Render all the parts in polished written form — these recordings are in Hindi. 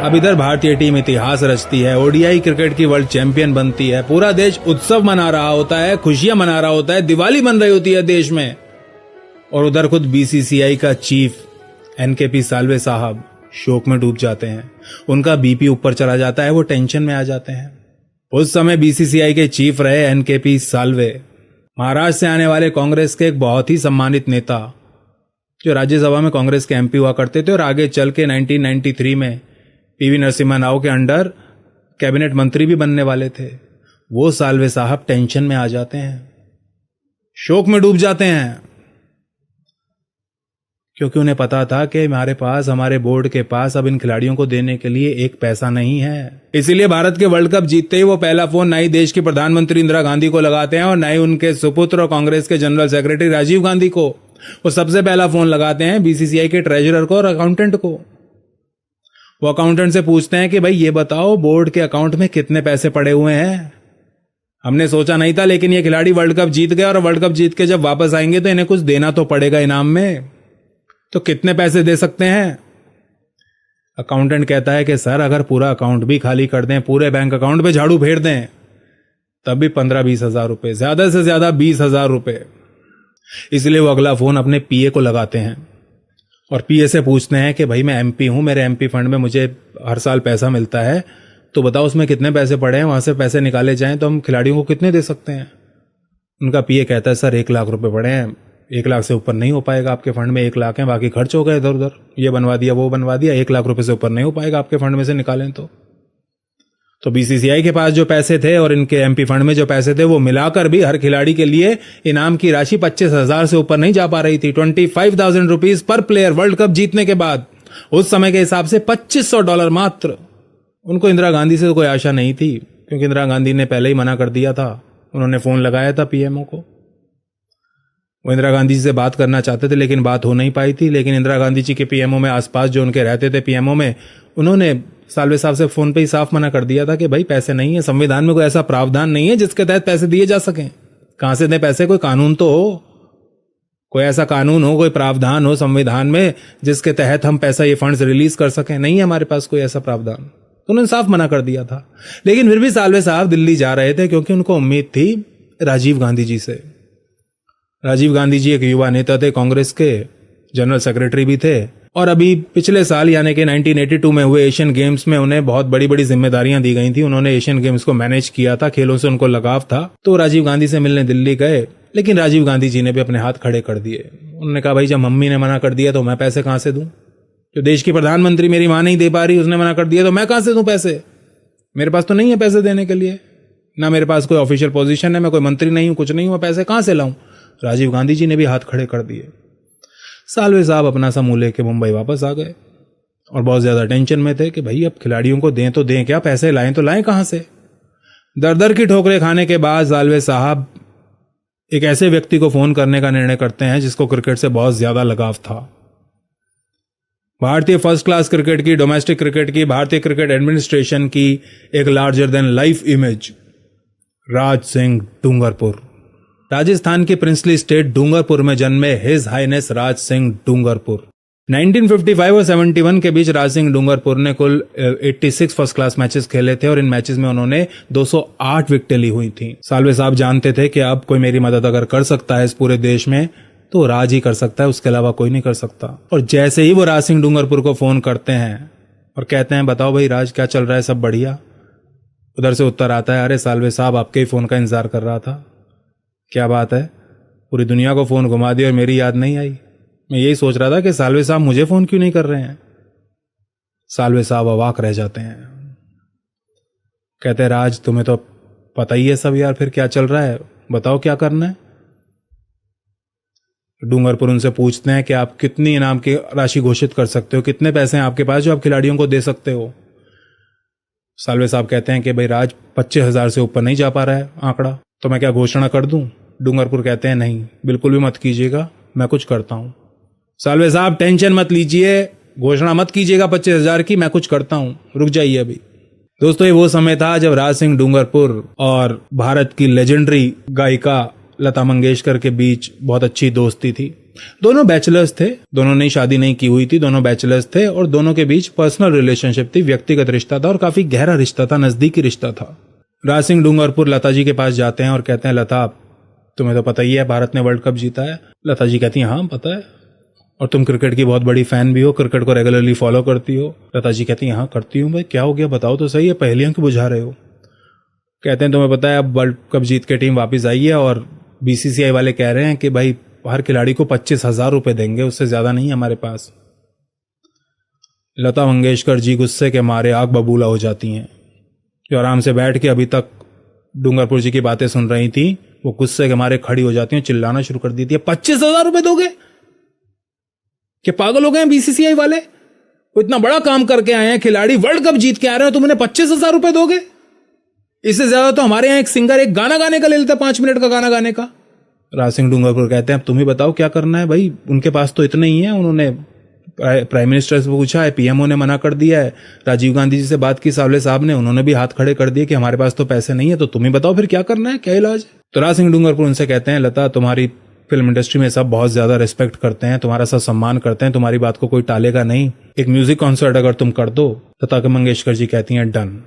अब इधर भारतीय टीम इतिहास रचती है, ओडीआई क्रिकेट की वर्ल्ड चैंपियन बनती है, पूरा देश उत्सव मना रहा होता है, खुशियां मना रहा होता है, दिवाली बन रही होती है देश में। और उधर खुद बीसीसीआई का चीफ एनकेपी साल्वे साहब शोक में डूब जाते हैं। उनका बीपी ऊपर चला जाता है, वो टेंशन में आ जाते हैं। उस समय बीसीसीआई के चीफ रहे एनकेपी साल्वे, महाराष्ट्र से आने वाले कांग्रेस के एक बहुत ही सम्मानित नेता, जो राज्यसभा में कांग्रेस के एमपी हुआ करते थे और आगे चल के 1993 में पीवी नरसिम्हा राव के अंडर कैबिनेट मंत्री भी बनने वाले थे। वो साल्वे साहब टेंशन में आ जाते हैं, शोक में डूब जाते हैं, क्योंकि उन्हें पता था कि हमारे बोर्ड के पास अब इन खिलाड़ियों को देने के लिए एक पैसा नहीं है। इसीलिए भारत के वर्ल्ड कप जीतते ही वो पहला फोन ना ही देश की प्रधानमंत्री इंदिरा गांधी को लगाते हैं और ना ही उनके सुपुत्र और कांग्रेस के जनरल सेक्रेटरी राजीव गांधी को। वो सबसे पहला फोन लगाते हैं बीसीसीआई के ट्रेजरर को और अकाउंटेंट को। वो अकाउंटेंट से पूछते हैं कि भाई ये बताओ, बोर्ड के अकाउंट में कितने पैसे पड़े हुए हैं? हमने सोचा नहीं था, लेकिन ये खिलाड़ी वर्ल्ड कप जीत गए और वर्ल्ड कप जीत के जब वापस आएंगे तो इन्हें कुछ देना तो पड़ेगा इनाम में, तो कितने पैसे दे सकते हैं? अकाउंटेंट कहता है कि सर, अगर पूरा अकाउंट भी खाली कर दें, पूरे बैंक अकाउंट पे झाड़ू फेर दें, तब भी 15-20 हजार रुपए, ज्यादा से ज्यादा 20 हजार रुपए। इसलिए वो अगला फोन अपने पीए को लगाते हैं और पीए से पूछते हैं कि भाई मैं एमपी हूं, मेरे एमपी फंड में मुझे हर साल पैसा मिलता है, तो बताओ उसमें कितने पैसे पड़े हैं, वहां से पैसे निकाले जाएं तो हम खिलाड़ियों को कितने दे सकते हैं? उनका पीए कहता है सर 1 लाख रुपए पड़े हैं, 1 लाख से ऊपर नहीं हो पाएगा, आपके फंड में 1 लाख है, बाकी खर्च हो गए इधर उधर, ये बनवा दिया वो बनवा दिया, 1 लाख रुपए से ऊपर नहीं हो पाएगा आपके फंड में से निकालें तो बीसीसीआई के पास जो पैसे थे और इनके एमपी फंड में जो पैसे थे, वो मिलाकर भी हर खिलाड़ी के लिए इनाम की राशि 25,000 से ऊपर नहीं जा पा रही थी। 25,000 rupees per player world cup जीतने के बाद, उस समय के हिसाब से $2,500 मात्र। उनको इंदिरा गांधी से तो कोई आशा नहीं थी, क्योंकि इंदिरा गांधी ने पहले ही मना कर दिया था। उन्होंने फोन लगाया था पीएमओ को, वो इंदिरा गांधी जी से बात करना चाहते थे, लेकिन बात हो नहीं पाई थी। लेकिन इंदिरा गांधी जी के पीएमओ में आसपास जो उनके रहते थे पीएमओ में, उन्होंने साल्वे साहब से फोन पे ही साफ मना कर दिया था कि भाई पैसे नहीं है, संविधान में कोई ऐसा प्रावधान नहीं है जिसके तहत पैसे दिए जा सकें। कहां से दें पैसे? कोई कानून तो हो, कोई ऐसा कानून हो, कोई प्रावधान हो संविधान में जिसके तहत हम पैसा, ये फंड्स रिलीज कर सकें। नहीं है हमारे पास कोई ऐसा प्रावधान, तो उन्होंने साफ मना कर दिया था। लेकिन फिर भी साल्वे साहब दिल्ली जा रहे थे, क्योंकि उनको उम्मीद थी राजीव गांधी जी से। राजीव गांधी जी एक युवा नेता थे, कांग्रेस के जनरल सेक्रेटरी भी थे, और अभी पिछले साल यानी कि 1982 में हुए एशियन गेम्स में उन्हें बहुत बड़ी बड़ी जिम्मेदारियां दी गई थी। उन्होंने एशियन गेम्स को मैनेज किया था, खेलों से उनको लगाव था, तो राजीव गांधी से मिलने दिल्ली गए। लेकिन राजीव गांधी जी ने भी अपने हाथ खड़े कर दिए। उन्होंने कहा भाई जब मम्मी ने मना कर दिया तो मैं पैसे कहां से दूं? जो देश की प्रधानमंत्री मेरी मां नहीं दे पा रही, उसने मना कर दिया, तो मैं कहां से दूं पैसे? मेरे पास तो नहीं है पैसे देने के लिए, ना मेरे पास कोई ऑफिशियल पोजीशन है, मैं कोई मंत्री नहीं हूं, कुछ नहीं हूं, पैसे कहां से लाऊं? राजीव गांधी जी ने भी हाथ खड़े कर दिए। साल्वे साहब अपना समूह लेके मुंबई वापस आ गए और बहुत ज्यादा टेंशन में थे कि भाई अब खिलाड़ियों को दें तो दें क्या, पैसे लाएं तो लाएं कहां से? दर दर की ठोकरें खाने के बाद साल्वे साहब एक ऐसे व्यक्ति को फोन करने का निर्णय करते हैं जिसको क्रिकेट से बहुत ज्यादा लगाव था। भारतीय फर्स्ट क्लास क्रिकेट की, डोमेस्टिक क्रिकेट की, भारतीय क्रिकेट एडमिनिस्ट्रेशन की एक larger than life image, Raj Singh Dungarpur. Rajasthan की प्रिंसली स्टेट डूंगरपुर में जन्मे हिज हाईनेस राज सिंह डूंगरपुर। 1955 और 71 के बीच राज सिंह डूंगरपुर ने कुल 86 फर्स्ट क्लास मैचेस खेले थे और इन मैचेस में उन्होंने 208 विकेटें ली हुई थी। साल्वे साहब जानते थे कि अब कोई मेरी मदद अगर कर सकता है इस पूरे देश में तो राज ही कर सकता है, उसके अलावा कोई नहीं कर सकता। और जैसे ही वो राज सिंह डूंगरपुर को फोन करते हैं और कहते हैं बताओ भाई राज क्या चल रहा है, सब बढ़िया? उधर से उत्तर आता है, अरे साल्वे साहब आपके ही फोन का इंतजार कर रहा था। क्या बात है, पूरी दुनिया को फोन घुमा दिया और मेरी याद नहीं आई? मैं यही सोच रहा था कि साल्वे साहब मुझे फोन क्यों नहीं कर रहे हैं। साल्वे साहब अवाक रह जाते हैं, कहते हैं राज तुम्हें तो पता ही है सब यार, फिर क्या चल रहा है, बताओ क्या करना है। डूंगरपुर उनसे पूछते हैं कि आप कितनी इनाम की राशि घोषित कर सकते हो, कितने पैसे हैं आपके पास जो आप खिलाड़ियों को दे सकते हो। साल्वे साहब कहते हैं कि भाई राज 25,000 से ऊपर नहीं जा पा रहा है आंकड़ा, तो मैं क्या घोषणा कर दूं? डूंगरपुर कहते हैं नहीं, बिल्कुल भी मत कीजिएगा, मैं कुछ करता हूं। साल्वे साहब टेंशन मत लीजिए, घोषणा मत कीजिएगा 25,000 की, मैं कुछ करता हूं, रुक जाइए अभी। दोस्तों ये वो समय था जब राज सिंह डूंगरपुर और भारत की लेजेंडरी गायिका लता मंगेशकर के बीच बहुत अच्छी दोस्ती थी। दोनों बैचलर्स थे, दोनों ने शादी नहीं की हुई थी, दोनों बैचलर्स थे और दोनों के बीच पर्सनल रिलेशनशिप थी, व्यक्तिगत रिश्ता था और काफी गहरा रिश्ता था, नजदीकी रिश्ता था। राज सिंह डूंगरपुर लता जी के पास जाते हैं और कहते हैं, लता तुम्हें तो पता ही है भारत ने वर्ल्ड कप जीता है। लता जी कहती हैं, हाँ पता है, और तुम क्रिकेट की बहुत बड़ी फैन भी हो, क्रिकेट को रेगुलरली फॉलो करती हो। लता जी कहती हैं, हाँ करती हूँ। भाई क्या हो गया, बताओ तो सही है, पहेलियां क्यों बुझा रहे हो। कहते हैं, तुम्हें पता है अब वर्ल्ड कप जीत के टीम वापस आई है और बीसीसीआई वाले कह रहे हैं कि भाई हर खिलाड़ी को 25,000 रुपए देंगे, उससे ज्यादा नहीं है हमारे पास। लता मंगेशकर जी गुस्से के मारे आग बबूला हो जाती हैं। जो आराम से बैठ के अभी तक डूंगरपुर जी की बातें सुन रही थी, वो गुस्से के मारे खड़ी हो जाती हैं, चिल्लाना शुरू कर देती है, 25,000 रुपए दोगे? क्या पागल हो गए हैं बीसीसीआई वाले? वो इतना बड़ा काम करके आए हैं, खिलाड़ी वर्ल्ड कप जीत के आ रहे हो, तुम उन्हें 25,000 रुपए दोगे? इससे ज्यादा तो हमारे यहाँ एक सिंगर एक गाना गाने का ले लेता, 5 मिनट का गाना गाने का। राज सिंह डूंगरपुर कहते हैं, अब तुम ही बताओ क्या करना है भाई, उनके पास तो इतने ही है। उन्होंने प्राइम मिनिस्टर से पूछा है, पीएमओ ने मना कर दिया है, राजीव गांधी जी से बात की सावले साहब ने, उन्होंने भी हाथ खड़े कर दिए कि हमारे पास तो पैसे नहीं है, तो तुम ही बताओ फिर क्या करना है, क्या इलाज है। तो राज सिंह डूंगरपुर उनसे कहते हैं, लता तुम्हारी फिल्म इंडस्ट्री में सब बहुत ज्यादा रिस्पेक्ट करते हैं, तुम्हारा सब सम्मान करते हैं, तुम्हारी बात को कोई टालेगा नहीं, एक म्यूजिक कॉन्सर्ट अगर तुम कर दो। लता मंगेशकर जी कहती हैं, डन,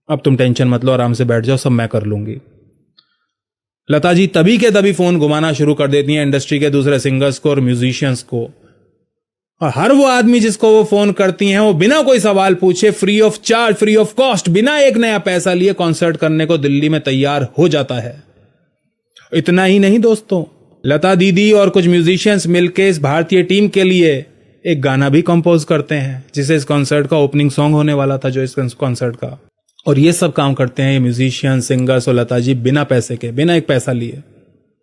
अब तुम टेंशन मत लो, आराम से बैठ जाओ, सब मैं कर लूंगी। लता जी तभी के तभी फोन घुमाना शुरू कर देती हैं इंडस्ट्री के दूसरे सिंगर्स को और म्यूजिशियंस को, और हर वो आदमी जिसको वो फोन करती हैं वो बिना कोई सवाल पूछे, free of charge, free of cost, बिना एक नया पैसा लिए कॉन्सर्ट करने को दिल्ली में तैयार हो जाता है। इतना ही नहीं दोस्तों, लता दीदी और कुछ म्यूजिशियंस मिलकर इस भारतीय टीम के लिए एक गाना भी कंपोज करते हैं, जिसे इस कॉन्सर्ट का ओपनिंग सॉन्ग होने वाला था, जो इस कॉन्सर्ट का। और ये सब काम करते हैं ये म्यूजिशियन, सिंगर्स और लता जी बिना पैसे के, बिना एक पैसा लिए।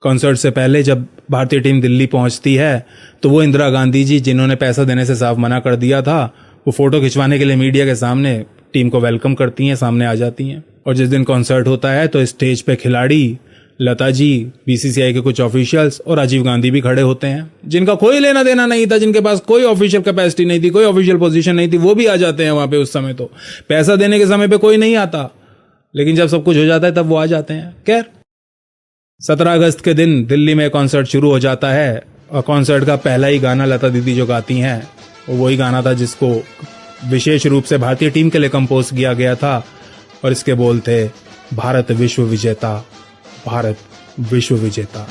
कॉन्सर्ट से पहले जब भारतीय टीम दिल्ली पहुंचती है तो वो इंदिरा गांधी जी, जिन्होंने पैसा देने से साफ मना कर दिया था, वो फोटो खिंचवाने के लिए मीडिया के सामने टीम को वेलकम करती हैं, सामने आ जाती हैं। और जिस दिन कॉन्सर्ट होता है तो स्टेज पे खिलाड़ी, लता जी, बीसीसीआई के कुछ ऑफिशियल्स और राजीव गांधी भी खड़े होते हैं, जिनका कोई लेना देना नहीं था, जिनके पास कोई ऑफिशियल कैपेसिटी नहीं थी, कोई ऑफिशियल पोजीशन नहीं थी, वो भी आ जाते हैं वहां पे। उस समय तो पैसा देने के समय पे कोई नहीं आता, लेकिन जब सब कुछ हो जाता है तब वो आ जाते हैं। खैर, 17 अगस्त के दिन दिल्ली में कॉन्सर्ट शुरू हो जाता है और कॉन्सर्ट का पहला ही गाना लता दीदी जो गाती हैं वो वही गाना था जिसको विशेष रूप से भारतीय टीम के लिए कंपोज किया गया था, और इसके बोल थे, भारत विश्व विजेता, भारत विश्व विजेता।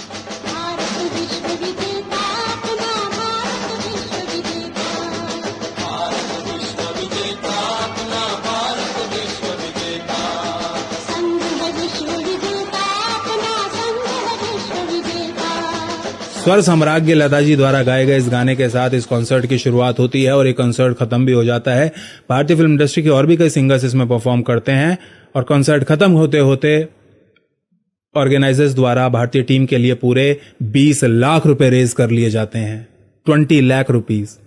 स्वर सम्राज्ञ लता जी द्वारा गाए गए इस गाने के साथ इस कॉन्सर्ट की शुरुआत होती है और ये कॉन्सर्ट खत्म भी हो जाता है। भारतीय फिल्म इंडस्ट्री के और भी कई सिंगर्स इसमें परफॉर्म करते हैं और कॉन्सर्ट खत्म होते होते ऑर्गेनाइजर्स द्वारा भारतीय टीम के लिए पूरे 20 लाख रुपए रेज कर लिए जाते हैं, 20 लाख रुपीस,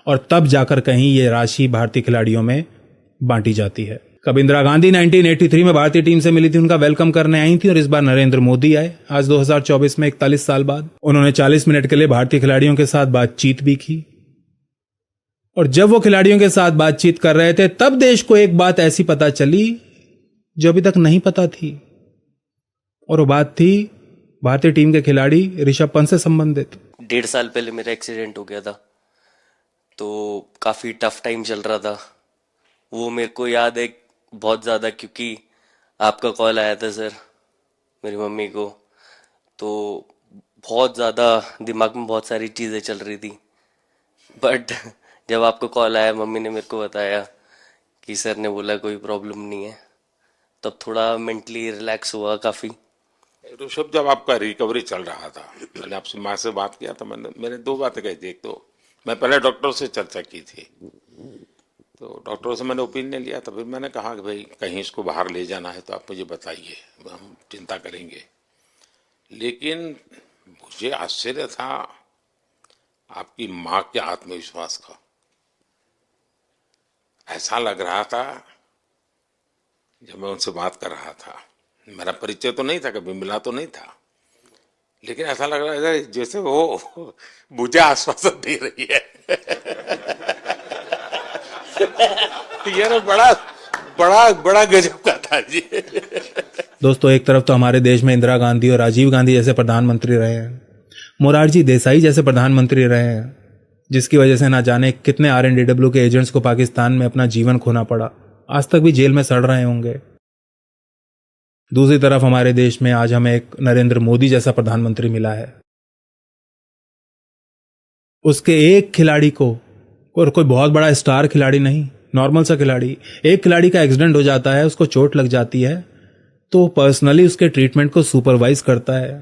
और तब जाकर कहीं ये राशि भारतीय खिलाड़ियों में बांटी जाती है। कब इंदिरा गांधी 1983 में भारतीय टीम से मिली थी, उनका वेलकम करने आई थी, और इस बार नरेंद्र मोदी आए आज 2024 में 41 साल बाद। उन्होंने 40 मिनट के लिए भारतीय खिलाड़ियों के साथ बातचीत भी की, और जब वो खिलाड़ियों के साथ बातचीत कर रहे थे तब देश को एक बात ऐसी पता चली जो अभी तक नहीं पता थी, और वो बात थी भारतीय टीम के खिलाड़ी ऋषभ पंत से संबंधित। 1.5 साल पहले मेरा एक्सीडेंट हो गया था, तो काफी टफ टाइम चल रहा था। वो मेरे को याद है बहुत ज्यादा, क्योंकि आपका कॉल आया था सर मेरी मम्मी को, तो बहुत ज्यादा दिमाग में बहुत सारी चीजें चल रही थी। बट जब आपका कॉल आया, मम्मी ने मेरे को बताया कि सर ने बोला कोई प्रॉब्लम नहीं है, तब थोड़ा मेंटली रिलैक्स हुआ काफी। ऋषभ, जब आपका रिकवरी चल रहा था, मैंने आपसे माँ से बात किया था, मैंने 2 बातें कही थी। एक तो मैं पहले डॉक्टर से चर्चा की थी, तो डॉक्टरों से मैंने ओपिनियन लिया था। फिर मैंने कहा कि भाई कहीं इसको बाहर ले जाना है तो आप मुझे बताइए, हम चिंता करेंगे। लेकिन मुझे आश्चर्य था आपकी माँ के आत्मविश्वास का। ऐसा लग रहा था, जब मैं उनसे बात कर रहा था, मेरा परिचय तो नहीं था, कभी मिला तो नहीं था, लेकिन ऐसा लग रहा है जैसे वो मुझे आश्वासन दे रही है। यार बड़ा बड़ा बड़ा गजब का था जी। दोस्तों, एक तरफ तो हमारे देश में इंदिरा गांधी और राजीव गांधी जैसे प्रधानमंत्री रहे हैं, मोरारजी देसाई जैसे प्रधानमंत्री रहे हैं, जिसकी वजह से ना जाने कितने RNDW के एजेंट्स को पाकिस्तान में अपना जीवन खोना पड़ा, आज तक भी जेल में सड़ रहे होंगे। दूसरी तरफ हमारे देश में आज हमें एक नरेंद्र मोदी जैसा प्रधानमंत्री मिला है। उसके एक खिलाड़ी को, और कोई बहुत बड़ा स्टार खिलाड़ी नहीं, नॉर्मल सा खिलाड़ी, एक खिलाड़ी का एक्सीडेंट हो जाता है, उसको चोट लग जाती है, तो पर्सनली उसके ट्रीटमेंट को सुपरवाइज करता है,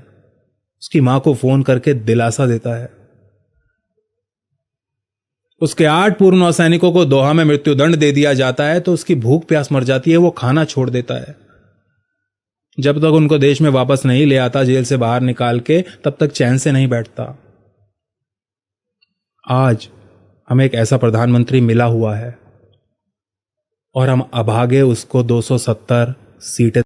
उसकी मां को फोन करके दिलासा देता है। उसके 8 पूर्व नौसैनिकों को दोहा में मृत्युदंड दे दिया जाता है, तो उसकी भूख प्यास मर जाती है, वो खाना छोड़ देता है। जब तक उनको देश में वापस नहीं ले आता जेल से बाहर निकाल के, तब तक चैन से नहीं बैठता। आज हमें एक ऐसा प्रधानमंत्री मिला हुआ है और हम अभागे उसको 270 सीटें